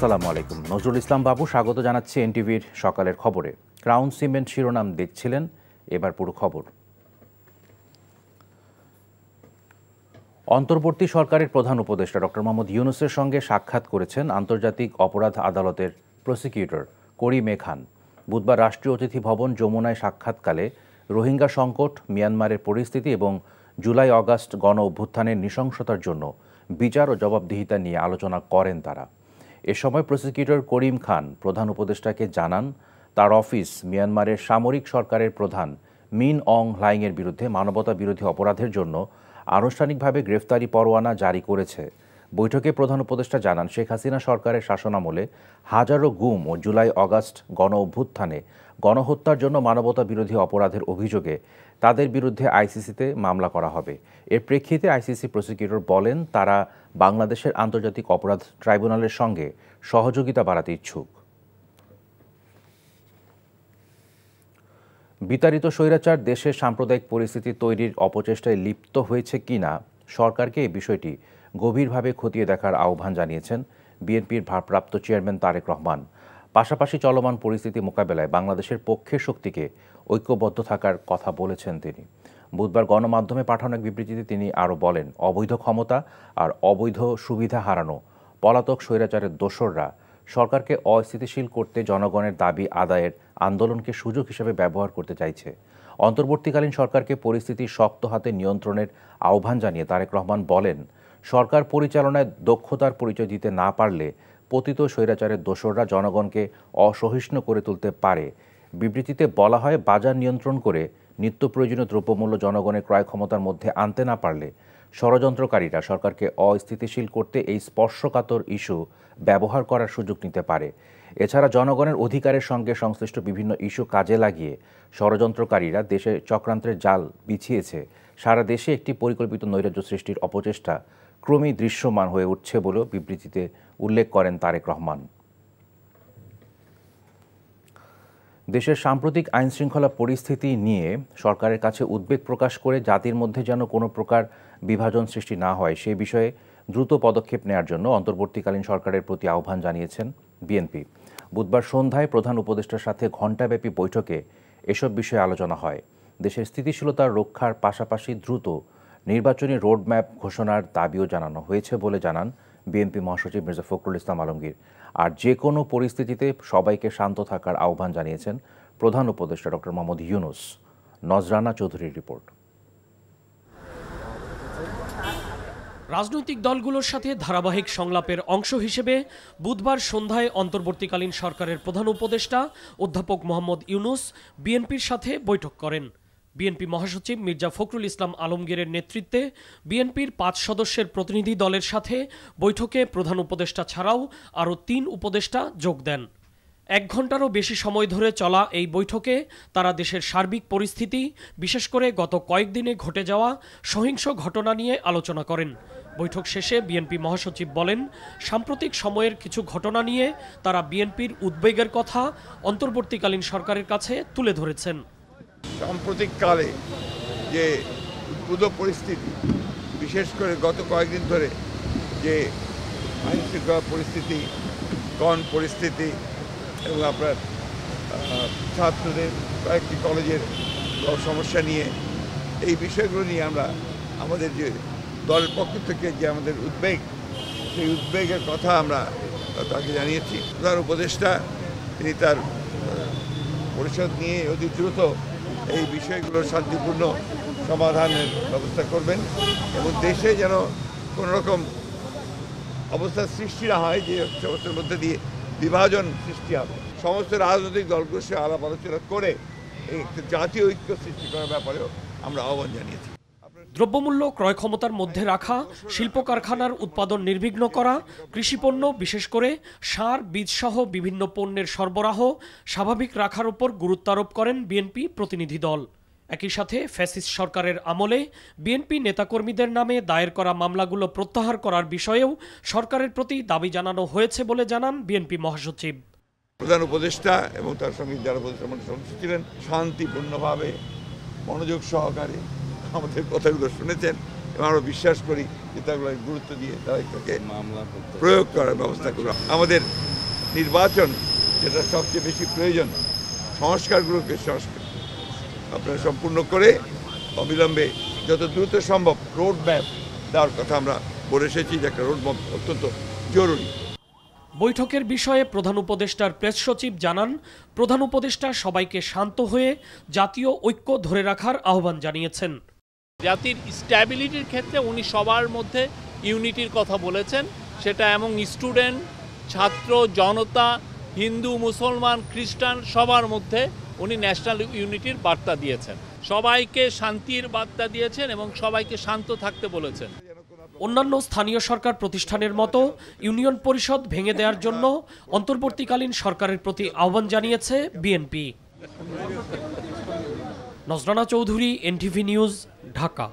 আসসালামু আলাইকুম। নজরুল ইসলাম বাবু স্বাগত জানাচ্ছি এনটিভির সকালের খবরে। ক্রাউন সিমেন্ট শিরোনাম দেখছিলেন, এবার পুরো খবর। অন্তর্বর্তী সরকারের প্রধান উপদেষ্টা ডক্টর মোহাম্মদ ইউনূসের সঙ্গে সাক্ষাৎ করেছেন আন্তর্জাতিক অপরাধ আদালতের প্রসিকিউটর করিম এ খান। বুধবার রাষ্ট্রীয় অতিথি ভবন যমুনায় সাক্ষাৎকালে রোহিঙ্গা সংকট, মিয়ানমারের পরিস্থিতি এবং জুলাই আগস্ট গণ অভ্যুত্থানের নৃশংসতার জন্য বিচার ও জবাবদিহিতা নিয়ে আলোচনা করেন তারা। এ সময় প্রসিকিউটর করিম খান প্রধান উপদেষ্টাকে জানান, তার অফিস মিয়ানমারের সামরিক সরকারের প্রধান মিন অং হ্লাইংয়ের বিরুদ্ধে মানবতা বিরোধী অপরাধের জন্য আনুষ্ঠানিকভাবে গ্রেফতারি পরোয়ানা জারি করেছে। বৈঠকে প্রধান উপদেষ্টা জানান, শেখ হাসিনা সরকারের শাসনামলে হাজারো গুম ও জুলাই আগস্ট গণ অভ্যুত্থানে গণহত্যার জন্য মানবতা বিরোধী অপরাধের অভিযোগে তাদের বিরুদ্ধে আইসিসিতে মামলা করা হবে। এর প্রেক্ষিতে আইসিসি প্রসিকিউটর বলেন, তারা বাংলাদেশের আন্তর্জাতিক অপরাধ ট্রাইব্যুনালের সঙ্গে সহযোগিতা বাড়াতে ইচ্ছুক। বিতাড়িত স্বৈরাচার দেশের সাম্প্রদায়িক পরিস্থিতি তৈরির অপচেষ্টায় লিপ্ত হয়েছে কিনা সরকারকে এই বিষয়টি গভীরভাবে খতিয়ে দেখার আহ্বান জানিয়েছেন বিএনপির ভারপ্রাপ্ত চেয়ারম্যান তারেক রহমান। পাশাপাশি চলমান পরিস্থিতি মোকাবেলায় বাংলাদেশের পক্ষের শক্তিকে ঐক্যবদ্ধ থাকার কথা বলেছেন তিনি। বুধবার গণমাধ্যমে পাঠানো এক বিবৃতিতে তিনি আরও বলেন, অবৈধ ক্ষমতা আর অবৈধ সুবিধা হারানো পলাতক স্বৈরাচারের দোসররা সরকারকে অস্থিতিশীল করতে জনগণের দাবি আদায়ের আন্দোলনকে সুযোগ হিসেবে ব্যবহার করতে চাইছে। অন্তর্বর্তীকালীন সরকারকে পরিস্থিতি শক্ত হাতে নিয়ন্ত্রণের আহ্বান জানিয়ে তারেক রহমান বলেন, সরকার পরিচালনায় দক্ষতার পরিচয় দিতে না পারলে পতিত স্বৈরাচারের দোসররা জনগণকে অসহিষ্ণু করে তুলতে পারে। বিবৃতিতে বলা হয়, বাজার নিয়ন্ত্রণ করে নিত্য প্রয়োজনীয় দ্রব্যমূল্য জনগণের ক্রয় ক্ষমতার মধ্যে আনতে না পারলে ষড়যন্ত্রকারীরা সরকারকে অস্থিতিশীল করতে এই স্পর্শকাতর ইস্যু ব্যবহার করার সুযোগ নিতে পারে। এছাড়া জনগণের অধিকারের সঙ্গে সংশ্লিষ্ট বিভিন্ন ইস্যু কাজে লাগিয়ে ষড়যন্ত্রকারীরা দেশে চক্রান্তের জাল বিছিয়েছে। সারা দেশে একটি পরিকল্পিত নৈরাজ্য সৃষ্টির অপচেষ্টা ক্রমেই দৃশ্যমান হয়ে উঠছে বলেও বিবৃতিতে উল্লেখ করেন তারেক রহমান। দেশের সাম্প্রতিক আইনশৃঙ্খলা পরিস্থিতি নিয়ে সরকারের কাছে উদ্বেগ প্রকাশ করে জাতির মধ্যে যেন কোনো প্রকার বিভাজন সৃষ্টি না হয় সে বিষয়ে দ্রুত পদক্ষেপ নেওয়ার জন্য অন্তর্বর্তীকালীন সরকারের প্রতি আহ্বান জানিয়েছেন বিএনপি। বুধবার সন্ধ্যায় প্রধান উপদেষ্টার সাথে ঘণ্টাব্যাপী বৈঠকে এসব বিষয়ে আলোচনা হয়। দেশের স্থিতিশীলতার রক্ষার পাশাপাশি দ্রুত নির্বাচনী রোডম্যাপ ঘোষণার দাবিও জানানো হয়েছে বলে জানান বিএনপি মহাসচিব মির্জা ফখরুল ইসলাম আলমগীর। আর যে কোনো পরিস্থিতিতে সবাইকে শান্ত থাকার আহ্বান জানিয়েছেন প্রধান উপদেষ্টা ডক্টর মোহাম্মদ ইউনূস। নজরানা চৌধুরীর রিপোর্ট। রাজনৈতিক দলগুলোর সাথে ধারাবাহিক সংলাপের অংশ হিসেবে বুধবার সন্ধ্যায় অন্তর্বর্তীকালীন সরকারের প্রধান উপদেষ্টা অধ্যাপক মোহাম্মদ ইউনূস বিএনপির সাথে বৈঠক করেন। বিএনপি মহাসচিব মির্জা ফখরুল ইসলাম আলমগীরের নেতৃত্বে বিএনপির 5 সদস্যের প্রতিনিধি দলের সাথে বৈঠকে প্রধান উপদেষ্টা ছাড়াও আরও 3 উপদেষ্টা যোগ দেন। 1 ঘণ্টারও বেশি সময় ধরে চলা এই বৈঠকে তারা দেশের সার্বিক পরিস্থিতি, বিশেষ করে গত কয়েকদিনে ঘটে যাওয়া সহিংস ঘটনা নিয়ে আলোচনা করেন। বৈঠক শেষে বিএনপি মহাসচিব বলেন, সাম্প্রতিক সময়ের কিছু ঘটনা নিয়ে তারা বিএনপির উদ্বেগের কথা অন্তর্বর্তীকালীন সরকারের কাছে তুলে ধরেছেন। সাম্প্রতিককালে যে উদ্ভূত পরিস্থিতি, বিশেষ করে গত কয়েকদিন ধরে যে আইনশৃঙ্খলা পরিস্থিতি, পরিস্থিতি এবং আপনার ছাত্রদের কয়েকটি কলেজের সমস্যা নিয়ে, এই বিষয়গুলো নিয়ে আমরা আমাদের যে দলের পক্ষ থেকে যে আমাদের উদ্বেগ, সেই উদ্বেগের কথা আমরা তাকে জানিয়েছি। প্রধান উপদেষ্টা তিনি তার পরিষদ নিয়ে অতি দ্রুত এই বিষয়গুলোর শান্তিপূর্ণ সমাধানের ব্যবস্থা করবেন এবং দেশে যেন কোনো রকম অবস্থার সৃষ্টি না হয় যে সমস্যার মধ্যে দিয়ে বিভাজন সৃষ্টি হবে। সমস্ত রাজনৈতিক দলগুলোর সাথে আলাপ আলোচনা করে এই জাতীয় ঐক্য সৃষ্টি করার ব্যাপারেও আমরা আহ্বান জানিয়েছি। দ্রব্যমূল্য ক্রয় ক্ষমতার মধ্যে রাখা, শিল্প কারখানার উৎপাদন নির্বিঘ্ন করা, কৃষিপণ্য বিশেষ করে সার, বীজসহ বিভিন্ন পণ্যের সরবরাহ স্বাভাবিক রাখার উপর গুরুত্ব আরোপ করেন বিএনপি প্রতিনিধি দল। একই সাথে ফ্যাসিস্ট সরকারের আমলে বিএনপি নেতাকর্মীদের নামে দায়ের করা মামলাগুলো প্রত্যাহার করার বিষয়েও সরকারের প্রতি দাবি জানানো হয়েছে বলে জানান বিএনপি মহাসচিব। প্রধান উপদেষ্টা এবং তার সঙ্গে যারা উপদেষ্টা সদস্য ছিলেন শান্তিপূর্ণভাবে মনোযোগ সহকারে আমাদের কথাগুলো শুনেছেন এবং আমরা বিশ্বাস করি যে তাগুলো গুরুত্ব দিয়ে তাদেরকে প্রয়োগ করার ব্যবস্থা করব। আমাদের নির্বাচন যেটা সবচেয়ে বেশি প্রয়োজন, সংস্কারগুলোকে আপনারা সম্পূর্ণ করে অবিলম্বে যত দ্রুত সম্ভব রোড ম্যাপ দেওয়ার কথা আমরা বলে এসেছি, যে একটা রোড ম্যাপ অত্যন্ত জরুরি। বৈঠকের বিষয়ে প্রধান উপদেষ্টার প্রেস সচিব জানান, প্রধান উপদেষ্টা সবাইকে শান্ত হয়ে জাতীয় ঐক্য ধরে রাখার আহ্বান জানিয়েছেন। জাতির স্ট্যাবিলিটির ক্ষেত্রে উনি সবার মধ্যে ইউনিটির কথা বলেছেন, সেটা এবং স্টুডেন্ট, ছাত্র, জনতা, হিন্দু, মুসলমান, খ্রিস্টান সবার মধ্যে উনি ন্যাশনাল ইউনিটির বার্তা দিয়েছেন, সবাইকে শান্তির বার্তা দিয়েছেন এবং সবাইকে শান্ত থাকতে বলেছেন। অন্যান্য স্থানীয় সরকার প্রতিষ্ঠানের মতো ইউনিয়ন পরিষদ ভেঙে দেওয়ার জন্য অন্তর্বর্তীকালীন সরকারের প্রতি আহ্বান জানিয়েছে বিএনপি। নজরানা চৌধুরী, এনটিভি নিউজ, ঢাকা।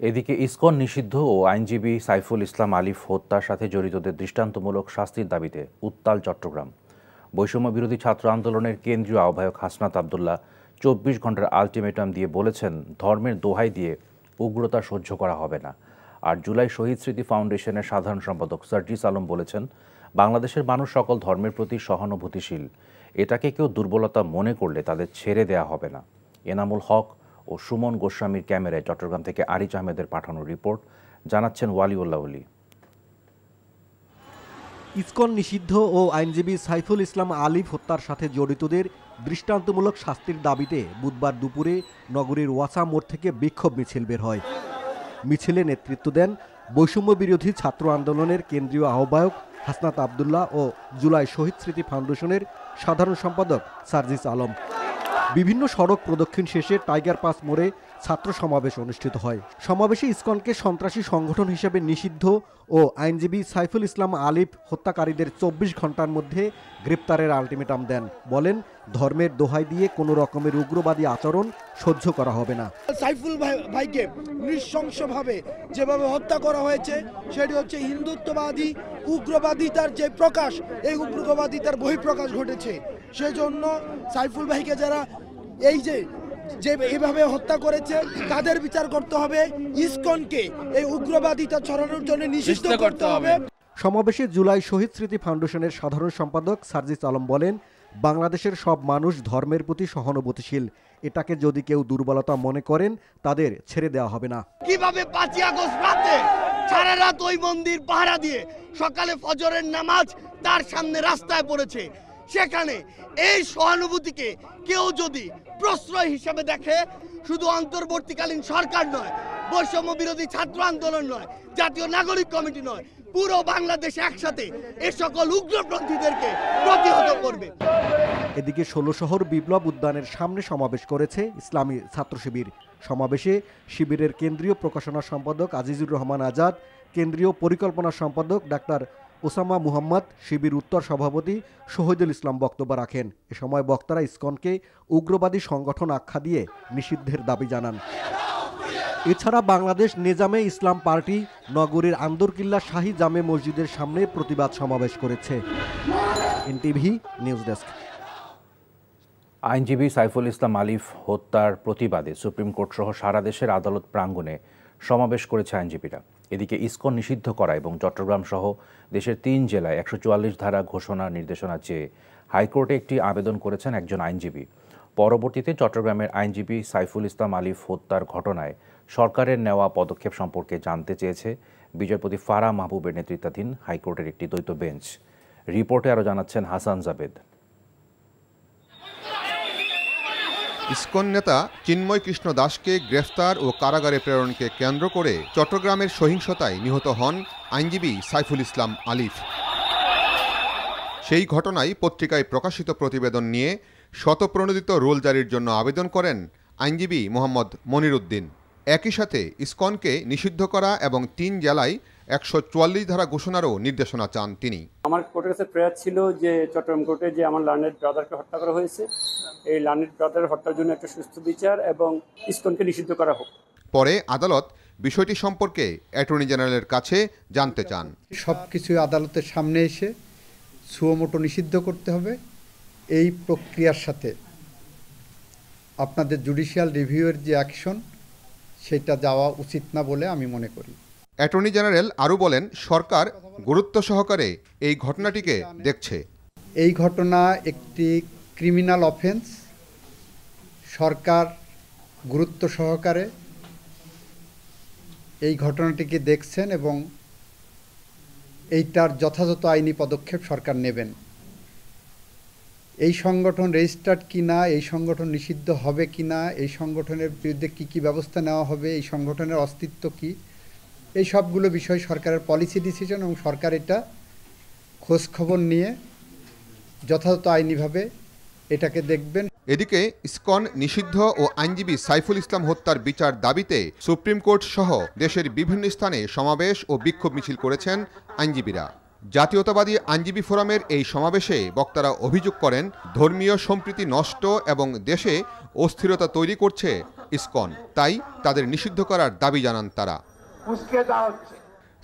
এদিকে ইসকন নিষিদ্ধ ও আইনজীবী সাইফুল ইসলাম আলিফ হত্যার সাথে জড়িতদের দৃষ্টান্তমূলক শাস্তির দাবিতে উত্তাল চট্টগ্রাম। বৈষম্য বিরোধী ছাত্র আন্দোলনের কেন্দ্রীয় আহ্বায়ক হাসনাত আবদুল্লাহ 24 ঘন্টার আলটিমেটাম দিয়ে বলেছেন, ধর্মের দোহাই দিয়ে উগ্রতা সহ্য করা হবে না। আর জুলাই শহীদ স্মৃতি ফাউন্ডেশনের সাধারণ সম্পাদক সার্জিস আলম বলেছেন, বাংলাদেশের মানুষ সকল ধর্মের প্রতি সহানুভূতিশীল, এটাকে কেউ দুর্বলতা মনে করলে তাদের ছেড়ে দেয়া হবে না। এনামুল হক ও সুমন গোস্বামীর ক্যামেরায় চট্টগ্রাম থেকে আরিজ আহমেদের পাঠানো রিপোর্ট, জানাচ্ছেন ওয়ালিউল্লাহ ওলি। ইসকন নিষিদ্ধ ও আইনজীবী সাইফুল ইসলাম আলিফ হত্যার সাথে জড়িতদের দৃষ্টান্তমূলক শাস্তির দাবিতে বুধবার দুপুরে নগরীর ওয়াসা মোড় থেকে বিক্ষোভ মিছিল বের হয়। মিছিলে নেতৃত্ব দেন বৈষম্য বিরোধী ছাত্র আন্দোলনের কেন্দ্রীয় আহ্বায়ক হাসনাত আবদুল্লাহ ও জুলাই শহীদ স্মৃতি ফাউন্ডেশনের সাধারণ সম্পাদক সার্জিস আলম। বিভিন্ন সড়ক প্রদক্ষিণ শেষে টাইগার পাস মোড়ে ছাত্র সমাবেশ অনুষ্ঠিত হয়। সমাবেশে ইসকনকে সন্ত্রাসী সংগঠন হিসেবে নিষিদ্ধ ও আইনজীবী সাইফুল ইসলাম আলিফ হত্যাকারীদের 24 ঘন্টার মধ্যে গ্রেপ্তারের আলটিমেটাম দেন। বলেন, ধর্মের দোহাই দিয়ে কোনো রকমের উগ্রবাদী আচরণ সহ্য করা হবে না। সাইফুল ভাইকে নৃশংসভাবে যেভাবে হত্যা করা হয়েছে সেটি হচ্ছে হিন্দুত্ববাদী উগ্রবাদিতার যে প্রকাশ, এই উগ্রবাদিতার বহিঃপ্রকাশ ঘটেছে। সেজন্য সাইফুল ভাইকে যারা এই যে এইভাবে হত্যা করেছে তাদের বিচার করতে হবে, ইসকনকে এই উগ্রবাদিতা ছড়ানোর জন্য নিষিদ্ধ করতে হবে। সমাবেশে জুলাই শহীদ স্মৃতি ফাউন্ডেশনের সাধারণ সম্পাদক সার্জিস আলম বলেন, বাংলাদেশের সব মানুষ ধর্মের প্রতি সহানুভূতিশীল, এটাকে যদি কেউ দুর্বলতা মনে করেন তাদের ছেড়ে দেওয়া হবে না। কিভাবে 5 আগস্ট রাতে সারা রাত ওই মন্দির পাহারা দিয়ে সকালে ফজরের নামাজ তার সামনে রাস্তায় পড়েছে, সেখানে এই সহানুভূতিকে কেউ যদি প্রশ্রয় হিসেবে দেখে, শুধু অন্তর্বর্তীকালীন সরকার নয়, বৈষম্য বিরোধী ছাত্র আন্দোলন নয়, জাতীয় নাগরিক কমিটি নয়, পুরো বাংলাদেশ একসাথে এ সকল উগ্রপন্থীদেরকে প্রতিহত করবে। এদিকে 16 শহর বিপ্লব উদ্যানের সামনে সমাবেশ করেছে ইসলামী ছাত্র শিবির। সমাবেশে শিবিরের কেন্দ্রীয় প্রকাশনা সম্পাদক আজিজুর রহমান আজাদ, কেন্দ্রীয় পরিকল্পনা সম্পাদক ডাক্তার ওসামা মুহাম্মদ, শিবির উত্তর সভাপতি শহীদুল ইসলাম বক্তব্য রাখেন। এ সময় বক্তারা ইসকনকে উগ্রবাদী সংগঠন আখ্যা দিয়ে নিষিদ্ধের দাবি জানান। এছাড়া বাংলাদেশ নেজামে ইসলাম পার্টি নগরীর আন্দরকিল্লা শাহী জামে মসজিদের সামনে প্রতিবাদ সমাবেশ করেছে। NTV news desk. আইনজীবী সাইফুল ইসলাম আলিফ হত্যার প্রতিবাদে সুপ্রিম কোর্ট সহ সারা দেশের আদালত প্রাঙ্গণে সমাবেশ করেছে আইনজীবীরা। এদিকে ইসকন নিষিদ্ধ করা এবং চট্টগ্রাম সহ দেশের 3 জেলায় 144 ধারা ঘোষণার নির্দেশনা চেয়ে হাইকোর্টে একটি আবেদন করেছেন একজন আইনজীবী। পরবর্তীতে চট্টগ্রামের আইনজীবী সাইফুল ইসলাম আলিফ হত্যার ঘটনায় সরকারের নেওয়া পদক্ষেপ সম্পর্কে জানতে চেয়েছে বিচারপতি ফারা মাহবুবের নেতৃত্বাধীন হাইকোর্টের একটি দ্বৈত বেঞ্চ। রিপোর্টে আরও জানাচ্ছেন হাসান জাবেদ। ইসকন নেতা চিন্ময় কৃষ্ণ দাসকে গ্রেফতার ও কারাগারে প্রেরণকে কেন্দ্র করে চট্টগ্রামের সহিংসতায় নিহত হন আইনজীবী সাইফুল ইসলাম আলিফ। সেই ঘটনায় পত্রিকায় প্রকাশিত প্রতিবেদন নিয়ে শতপ্রণোদিত রুল জারির জন্য আবেদন করেন আইনজীবী মোহাম্মদ মনির উদ্দিন। একই সাথে ইসকনকে নিষিদ্ধ করা এবং 3 জেলায় 144 ধারা ঘোষণারও নির্দেশনা চান তিনি। আমার কোর্টের কাছে প্রেয়ার ছিল যে চট্টগ্রাম কোর্টে যে আমার লার্নেড ব্রাদারকে হত্যা করা হয়েছে, এই লার্নেড ব্রাদারের হত্যার জন্য একটা সুস্থ বিচার এবং ইসকনকে নিষিদ্ধ করা হোক। পরে আদালত বিষয়টি সম্পর্কে অ্যাটর্নি জেনারেলের কাছে জানতে চান। সবকিছু আদালতের সামনে এসে সুমোটো নিষিদ্ধ করতে হবে। এই প্রক্রিয়ার সাথে আপনাদের জুডিশিয়াল রিভিউয়ের যে অ্যাকশন সেটা যাওয়া উচিত না বলে আমি মনে করি। অ্যাটর্নি জেনারেল আরও বলেন, সরকার গুরুত্ব সহকারে এই ঘটনাটিকে দেখছে। এই ঘটনা একটি ক্রিমিনাল অফেন্স। সরকার গুরুত্ব সহকারে এই ঘটনাটিকে দেখছেন এবং এইটার যথাযথ আইনি পদক্ষেপ সরকার নেবেন। এই সংগঠন রেজিস্টার্ড কিনা, এই সংগঠন নিষিদ্ধ হবে কিনা, এই সংগঠনের বিরুদ্ধে কী ব্যবস্থা নেওয়া হবে, এই সংগঠনের অস্তিত্ব কী, এই সবগুলো বিষয় সরকারের পলিসি ডিসিশন এবং সরকার এটা খোঁজ খবর নিয়ে যথাযথ আইনিভাবে এটাকে দেখবেন। এদিকে ইসকন নিষিদ্ধ ও আইনজীবী সাইফুল ইসলাম হত্যার বিচার দাবিতে সুপ্রিম কোর্ট সহ দেশের বিভিন্ন স্থানে সমাবেশ ও বিক্ষোভ মিছিল করেছেন আইনজীবীরা। জাতীয়তাবাদী আইনজীবী ফোরামের এই সমাবেশে বক্তারা অভিযোগ করেন, ধর্মীয় সম্প্রীতি নষ্ট এবং দেশে অস্থিরতা তৈরি করছে ইসকন, তাই তাদের নিষিদ্ধ করার দাবি জানান তারা।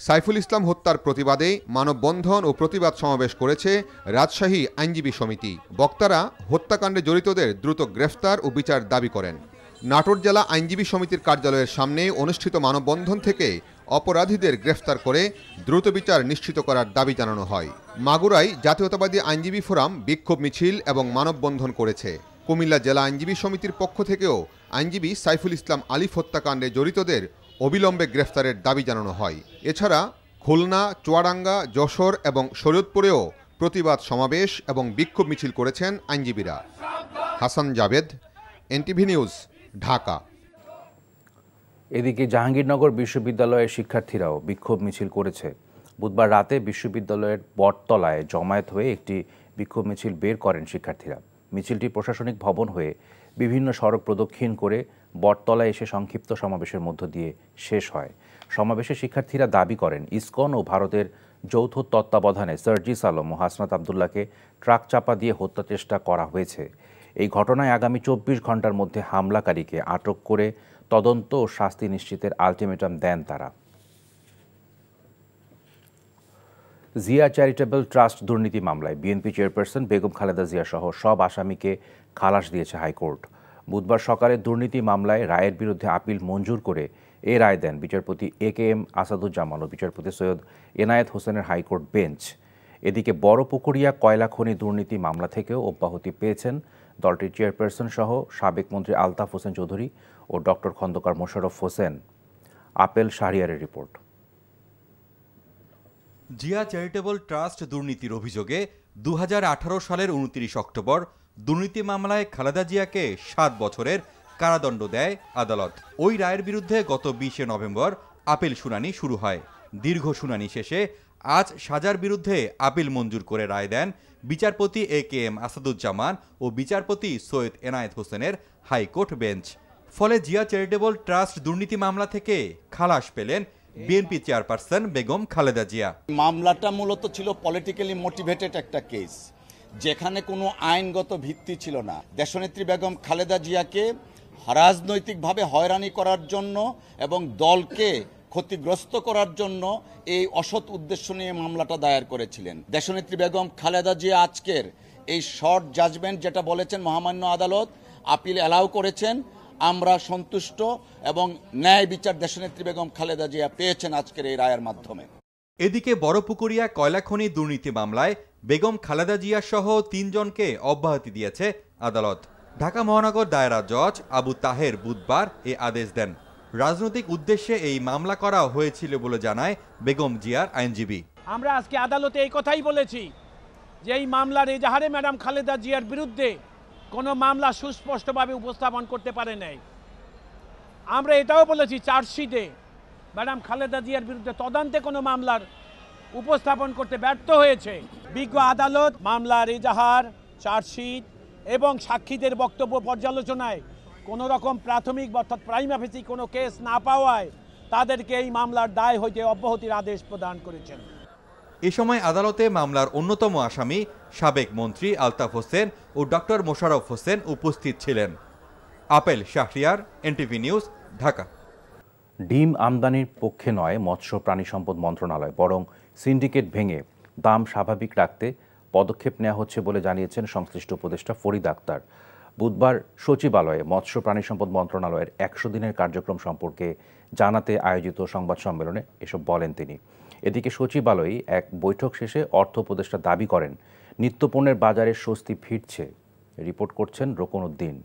সাইফুল ইসলাম হত্যার প্রতিবাদে মানববন্ধন ও প্রতিবাদ সমাবেশ করেছে রাজশাহী আইনজীবী সমিতি। বক্তারা হত্যাকাণ্ডে জড়িতদের দ্রুত গ্রেফতার ও বিচার দাবি করেন। নাটোর জেলা আইনজীবী সমিতির কার্যালয়ের সামনে অনুষ্ঠিত মানববন্ধন থেকে অপরাধীদের গ্রেফতার করে দ্রুত বিচার নিশ্চিত করার দাবি জানানো হয়। মাগুরায় জাতীয়তাবাদী আইনজীবী ফোরাম বিক্ষোভ মিছিল এবং মানববন্ধন করেছে। কুমিল্লা জেলা আইনজীবী সমিতির পক্ষ থেকেও আইনজীবী সাইফুল ইসলাম আলিফ হত্যাকাণ্ডে জড়িতদের অবিলম্বে গ্রেফতারের দাবি জানানো হয়। এছাড়া খুলনা, চুয়াডাঙ্গা, যশোর এবং শরীয়তপুরেও প্রতিবাদ সমাবেশ এবং বিক্ষোভ মিছিল করেছেন আইনজীবীরা। Hasan Javed, NTV news, Dhaka. এদিকে জাহাঙ্গীরনগর বিশ্ববিদ্যালয়ের শিক্ষার্থীরাও বিক্ষোভ মিছিল করেছে। বুধবার রাতে বিশ্ববিদ্যালয়ের বটতলায় জমায়েত হয়ে একটি বিক্ষোভ মিছিল বের করেন শিক্ষার্থীরা। মিছিলটি প্রশাসনিক ভবন হয়ে বিভিন্ন সড়ক প্রদক্ষিণ করে বটতলায় এসে সংক্ষিপ্ত সমাবেশের মধ্য দিয়ে শেষ হয়। সমাবেশে শিক্ষার্থীরা দাবি করেন, ইসকন ও ভারতের যৌথ তত্ত্বাবধানে সার্জিস আলম ও হাসনাত আবদুল্লাহকে ট্রাক চাপা দিয়ে হত্যা চেষ্টা করা হয়েছে। এই ঘটনায় আগামী 24 ঘন্টার মধ্যে হামলাকারীকে আটক করে তদন্ত ও শাস্তি নিশ্চিতের আলটিমেটাম দেন তারা। জিয়া চ্যারিটেবল ট্রাস্ট দুর্নীতি মামলায় বিএনপি চেয়ারপারসন বেগম খালেদা জিয়া সহ সব আসামিকে খালাস দিয়েছে হাইকোর্ট। বুধবার সকালে দুর্নীতি মামলায় রায়ের বিরুদ্ধে আপিল মঞ্জুর করে এ রায় দেন বিচারপতি AKM আসাদুজ্জামান ও বিচারপতি সৈয়দ এনায়েত হোসেনের হাইকোর্ট বেঞ্চ। এদিকে বড়পুকুরিয়া কয়লা খনি দুর্নীতি মামলা থেকেও অব্যাহতি পেয়েছেন দলটির চেয়ারপারসন সহ সাবেক মন্ত্রী আলতাফ হোসেন চৌধুরী ও ডক্টর খন্দকার মোশাররফ হোসেন। আপেল শাহরিয়ারের রিপোর্ট। জিয়া চ্যারিটেবল ট্রাস্ট দুর্নীতির অভিযোগে 2018 সালের 29 অক্টোবর দুর্নীতি মামলায় খালেদা জিয়াকে 7 বছরের কারাদণ্ড দেয় আদালত। ওই রায়ের বিরুদ্ধে গত 20 নভেম্বর আপিল শুনানি শুরু হয়। দীর্ঘ শুনানি শেষে আজ সাজার বিরুদ্ধে আপিল মঞ্জুর করে রায় দেন বিচারপতি AKM আসাদুজ্জামান ও বিচারপতি সৈয়দ এনায়েত হোসেনের হাইকোর্ট বেঞ্চ। ফলে জিয়া চ্যারিটেবল ট্রাস্ট দুর্নীতি মামলা থেকে খালাস পেলেন বিএনপি চেয়ারপারসন বেগম খালেদা জিয়া। মামলাটা মূলত ছিল পলিটিক্যালি মোটিভেটেড একটা কেস, যেখানে কোনো আইনগত ভিত্তি ছিল না। দেশনেত্রী বেগম খালেদা জিয়াকে রাজনৈতিকভাবে হয়রানি করার জন্য এবং দলকে ক্ষতিগ্রস্ত করার জন্য এই অসৎ উদ্দেশ্য নিয়ে মামলাটা দায়ের করেছিলেন। দেশনেত্রী বেগম খালেদা জিয়া আজকের এই শর্ট জাজমেন্ট যেটা বলেছেন মহামান্য আদালত, আপিল অ্যালাউ করেছেন, আমরা সন্তুষ্ট এবং ন্যায় বিচার দেশনেত্রী বেগম খালেদা জিয়া পেয়েছেন আজকের এই রায়ের মাধ্যমে। এদিকে বড়পুকুরিয়া কয়লা খনি দুর্নীতি মামলায় বেগম খালেদা জিয়া সহ 3 জনকে অব্যাহতি দিয়েছে আদালত। ঢাকা মহানগর দায়রা জজ আবু তাহের বুধবার এ আদেশ দেন। রাজনৈতিক উদ্দেশ্যে এই মামলা করা হয়েছিল বলে জানায় বেগম জিয়ার আইনজীবী। আমরা আজকে আদালতে এই কথাই বলেছি যে এই মামলার এজাহারে ম্যাডাম খালেদা জিয়ার বিরুদ্ধে কোনো মামলা সুস্পষ্টভাবে উপস্থাপন করতে পারে নাই। আমরা এটাও বলেছি চার্জশিটে ম্যাডাম খালেদা জিয়ার বিরুদ্ধে তদন্তে কোনো মামলার উপস্থাপন করতে ব্যর্থ হয়েছে। বিজ্ঞ আদালত মামলার এজাহার, চার্জশিট এবং সাক্ষীদের বক্তব্য পর্যালোচনায় কোনো রকম প্রাথমিক অর্থাৎ প্রাইমা ফেসি কোনো কেস না পাওয়ায় তাদেরকে এই মামলার দায় হইতে অব্যাহতির আদেশ প্রদান করেছেন। এ সময় আদালতে মামলার অন্যতম আসামি সাবেক মন্ত্রী আলতাফ হোসেন ও ডক্টর মোশাররফ হোসেন উপস্থিত ছিলেন। Apple Shahriar, NTV news, Dhaka. ডিম আমদানির পক্ষে নয় মৎস্য প্রাণী সম্পদ মন্ত্রণালয়, বরং সিন্ডিকেট ভেঙে দাম স্বাভাবিক রাখতে পদক্ষেপ নেওয়া হচ্ছে বলে জানিয়েছেন সংশ্লিষ্ট উপদেষ্টা ফরিদ আক্তার। বুধবার সচিবালয়ে মৎস্য প্রাণী সম্পদ মন্ত্রণালয়ের 100 দিনের কার্যক্রম সম্পর্কে জানাতে আয়োজিত সংবাদ সম্মেলনে এসব বলেন তিনি। এদিকে সচিবালয়ে এক বৈঠক শেষে অর্থ উপদেষ্টা দাবি করেন নিত্যপণ্যের বাজারে স্বস্তি ফিরছে। রিপোর্ট করছেন রোকন উদ্দিন।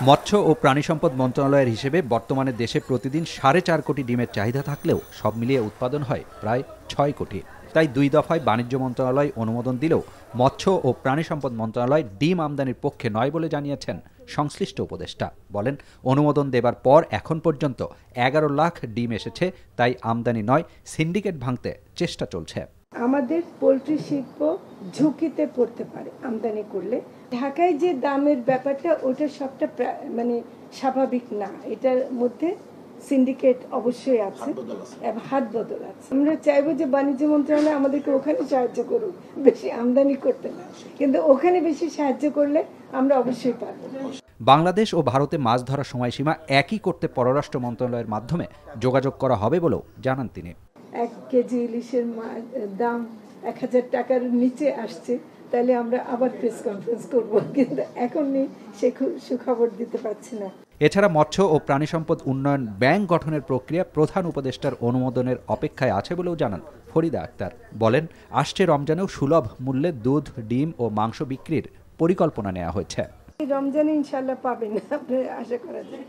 মৎস্য ও প্রাণী সম্পদ মন্ত্রণালয়ের হিসেবে বর্তমানে দেশে প্রতিদিন 4.5 কোটি ডিমের চাহিদা থাকলেও সব মিলিয়ে উৎপাদন হয় প্রায় 6 কোটি। তাই 2 দফায় বাণিজ্য মন্ত্রণালয় অনুমোদন দিলেও মৎস্য ও প্রাণী সম্পদ মন্ত্রণালয় ডিম আমদানির পক্ষে নয় বলে জানিয়েছেন সংশ্লিষ্ট উপদেষ্টা। বলেন, অনুমোদন দেবার পর এখন পর্যন্ত 11 লাখ ডিম এসেছে, তাই আমদানি নয়, সিন্ডিকেট ভাঙতে চেষ্টা চলছে। আমাদের পোলট্রি শিল্প ঝুঁকিতে পড়তে পারে আমদানি করলে। ঢাকায় যে দামের ব্যাপারটা, ওটা সবটা মানে স্বাভাবিক না, এটার মধ্যে সিন্ডিকেট অবশ্যই আছে, হাত বদল আছে। আমরা চাইবো যে বাণিজ্য মন্ত্রণালয় আমাদেরকে ওখানে সাহায্য করুক, বেশি আমদানি করতে না, কিন্তু ওখানে বেশি সাহায্য করলে আমরা অবশ্যই পারবো। বাংলাদেশ ও ভারতে মাছ ধরার সময়সীমা একই করতে পররাষ্ট্র মন্ত্রণালয়ের মাধ্যমে যোগাযোগ করা হবে বলেও জানান তিনি। 1 কেজি ইলিশের দাম 1000 টাকার নিচে আসছে, তাহলে আমরা আবার প্রেস কনফারেন্স করবো, কিন্তু এখন সে সুখবর দিতে পারছি না। এছাড়া মৎস্য ও প্রাণী সম্পদ উন্নয়ন ব্যাংক গঠনের প্রক্রিয়া প্রধান উপদেষ্টার অনুমোদনের অপেক্ষায় আছে বলেও জানান ফরিদা আক্তার। বলেন, আসছে রমজানেও সুলভ মূল্যে দুধ, ডিম ও মাংস বিক্রির পরিকল্পনা নেওয়া হয়েছে। রমজানে ইনশাআল্লাহ পাবেন, আপনি আশা করা যায়।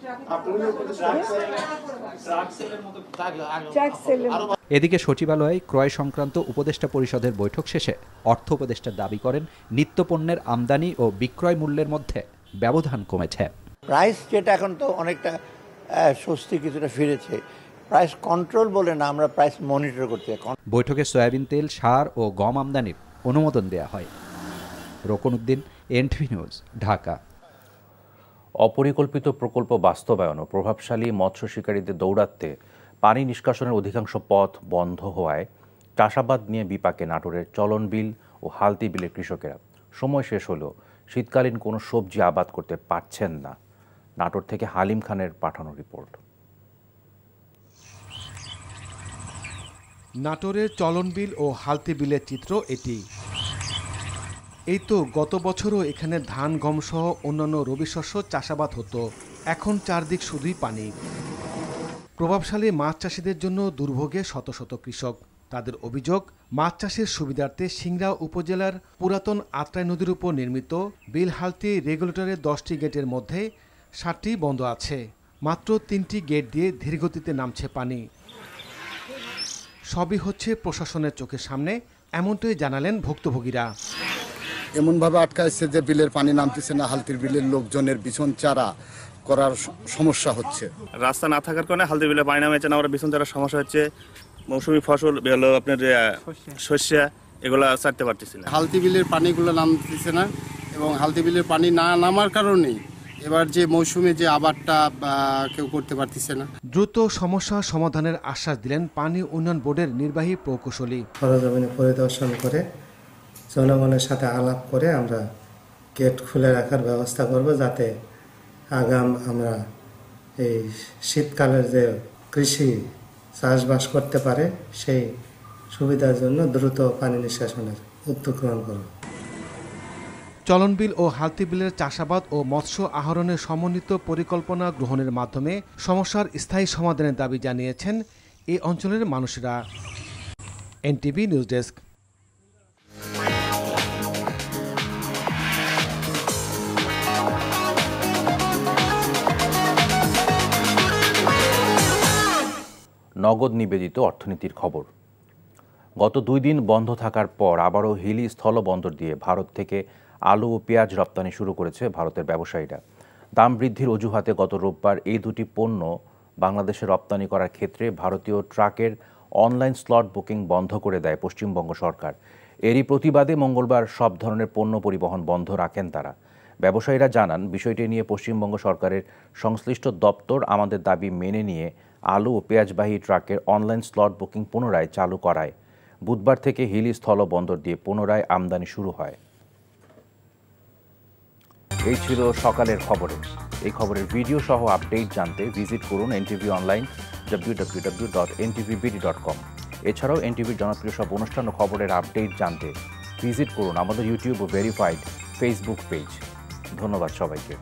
এদিকে সচিবালয়ে ক্রয় সংক্রান্ত উপদেষ্টা পরিষদের বৈঠক শেষে অর্থ উপদেষ্টা দাবি করেন নিত্যপণ্যের আমদানি ও বিক্রয় মূল্যের মধ্যে ব্যবধান কমেছে। প্রাইস যেটা এখন তো অনেকটা স্বস্তি কিছুটা ফিরেছে, প্রাইস কন্ট্রোল বলে না, আমরা প্রাইস মনিটর করতে। বৈঠকে সয়াবিন তেল, সার ও গম আমদানির অনুমোদন দেয়া হয়। রোকন উদ্দিন, এনটিভি নিউজ, ঢাকা। অপরিকল্পিত প্রকল্প বাস্তবায়ন ও প্রভাবশালী মৎস্য শিকারীদের দৌরাত্মে পানি নিষ্কাশনের অধিকাংশ পথ বন্ধ হওয়ায় চাষাবাদ নিয়ে বিপাকে নাটোরের চলন বিল ও হালতি বিলের কৃষকেরা। সময় শেষ হলেও শীতকালীন কোনো সবজি আবাদ করতে পারছেন না। নাটোর থেকে হালিম খানের পাঠানো রিপোর্ট। নাটোরের চলন বিল ও হালতি বিলের চিত্র এটি। এই তো গত বছরও এখানে ধান, গম সহ অন্যান্য রবি শস্য চাষাবাদ হতো। এখন চারদিক শুধুই পানি। প্রভাবশালী মাছ চাষিদের জন্য দুর্ভোগে শত শত কৃষক। তাদের অভিযোগ, মাছ চাষের সুবিধার্থে সিংড়া উপজেলার পুরাতন আত্রাই নদীর উপর নির্মিত বিল হালতি রেগুলেটরের 10টি গেটের মধ্যে 7টি বন্ধ আছে। মাত্র 3টি গেট দিয়ে ধীরগতিতে নামছে পানি। সবই হচ্ছে প্রশাসনের চোখের সামনে, এমনটাই জানালেন ভুক্তভোগীরা। এমনভাবে আটকাইছে যে বিলের পানি নামতেছে না, হালতির বিলের লোকজনের বিছন চারা করার সমস্যা হচ্ছে। রাস্তা না থাকার কারণে হালতি বিলে পানি নামেছে না, আমরা বিছন চারার সমস্যা হচ্ছে। মৌসুমি ফসল হলো আপনার শস্য, এগুলা ছাড়তে পারতেছি না। হালতি বিলের পানিগুলো নামতেছে না, এবং হালতি বিলের পানি না নামার কারণে এবার যে মৌসুমে যে আবাদটা কেউ করতে পারতেছে না। দ্রুত সমস্যা সমাধানের আশ্বাস দিলেন পানি উন্নয়ন বোর্ডের নির্বাহী প্রকৌশলী। সরজমিনে পরিদর্শন করে জনগণের সাথে আলাপ করে আমরা গেট খুলে রাখার ব্যবস্থা করব, যাতে আগাম আমরা এই শীতকালের যে কৃষি চাষবাস করতে পারে সেই সুবিধার জন্য দ্রুত পানি নিষ্কাশনের উদ্যোগ গ্রহণ করব। চলন বিল ও হালতি বিলের চাষাবাদ ও মৎস্য আহরণের সমন্বিত পরিকল্পনা গ্রহণের মাধ্যমে সমস্যার স্থায়ী সমাধানের দাবি জানিয়েছেন এই অঞ্চলের মানুষেরা। NTV news desk. নগদ নিবেদিত অর্থনীতির খবর। গত 2 দিন বন্ধ থাকার পর আবারও হিলি স্থলবন্দর দিয়ে ভারত থেকে আলু ও পেঁয়াজ রপ্তানি শুরু করেছে ভারতের ব্যবসায়ীরা। দাম বৃদ্ধির অজুহাতে গত রোববার এই দুটি পণ্য বাংলাদেশে রপ্তানি করার ক্ষেত্রে ভারতীয় ট্রাকের অনলাইন স্লট বুকিং বন্ধ করে দেয় পশ্চিমবঙ্গ সরকার। এরই প্রতিবাদে মঙ্গলবার সব ধরনের পণ্য পরিবহন বন্ধ রাখেন তারা। ব্যবসায়ীরা জানান, বিষয়টি নিয়ে পশ্চিমবঙ্গ সরকারের সংশ্লিষ্ট দপ্তর আমাদের দাবি মেনে নিয়ে আলু ও পেঁয়াজবাহী ট্রাকের অনলাইন স্লট বুকিং পুনরায় চালু করায় বুধবার থেকে হিলি স্থলবন্দর দিয়ে পুনরায় আমদানি শুরু হয়। এই ছিল সকালের খবরে। এই খবরের ভিডিও সহ আপডেট জানতে ভিজিট করুন এনটিভি অনলাইন www.ntvbd.com। এছাড়াও এনটিভির জনপ্রিয় সব অনুষ্ঠান ও খবরের আপডেট জানতে ভিজিট করুন আমাদের ইউটিউব ভেরিফাইড ফেসবুক পেজ। ধন্যবাদ সবাইকে।